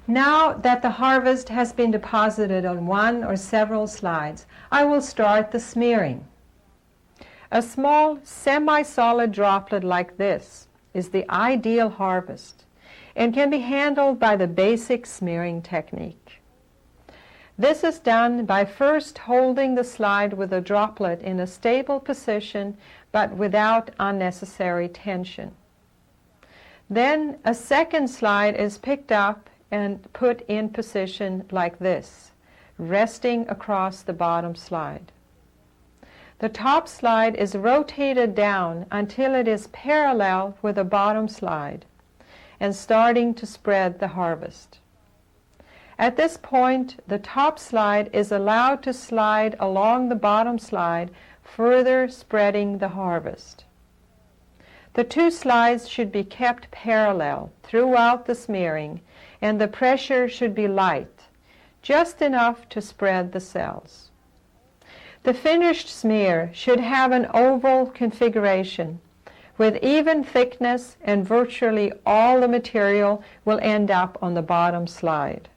Now that the harvest has been deposited on one or several slides, I will start the smearing. A small semi-solid droplet like this is the ideal harvest and can be handled by the basic smearing technique. This is done by first holding the slide with a droplet in a stable position but without unnecessary tension. Then a second slide is picked up and put in position like this, resting across the bottom slide. The top slide is rotated down until it is parallel with the bottom slide and starting to spread the harvest. At this point, the top slide is allowed to slide along the bottom slide, further spreading the harvest. The two slides should be kept parallel throughout the smearing, and the pressure should be light, just enough to spread the cells. The finished smear should have an oval configuration with even thickness, and virtually all the material will end up on the bottom slide.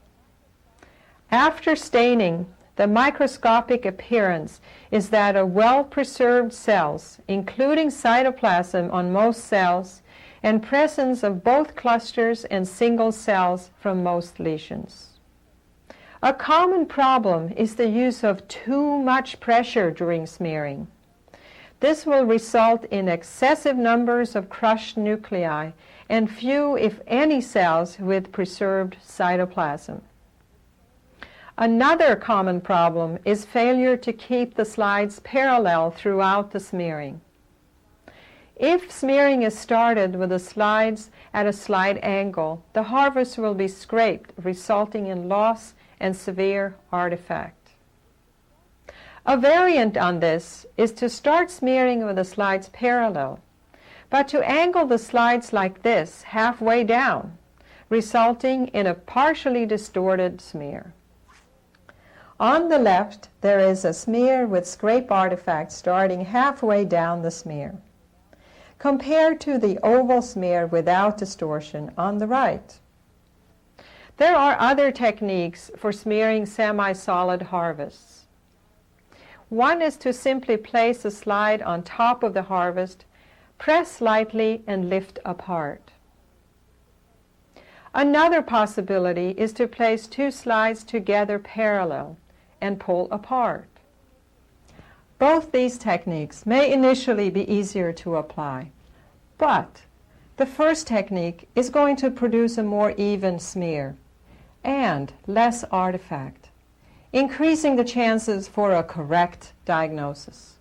After staining, the microscopic appearance is that of well-preserved cells, including cytoplasm on most cells, and presence of both clusters and single cells from most lesions. A common problem is the use of too much pressure during smearing. This will result in excessive numbers of crushed nuclei and few, if any, cells with preserved cytoplasm. Another common problem is failure to keep the slides parallel throughout the smearing. If smearing is started with the slides at a slight angle, the harvest will be scraped, resulting in loss and severe artifact. A variant on this is to start smearing with the slides parallel, but to angle the slides like this halfway down, resulting in a partially distorted smear. On the left, there is a smear with scrape artifacts starting halfway down the smear, compared to the oval smear without distortion on the right. There are other techniques for smearing semi-solid harvests. One is to simply place a slide on top of the harvest, press lightly, and lift apart. Another possibility is to place two slides together parallel and pull apart. Both these techniques may initially be easier to apply, but the first technique is going to produce a more even smear and less artifact, increasing the chances for a correct diagnosis.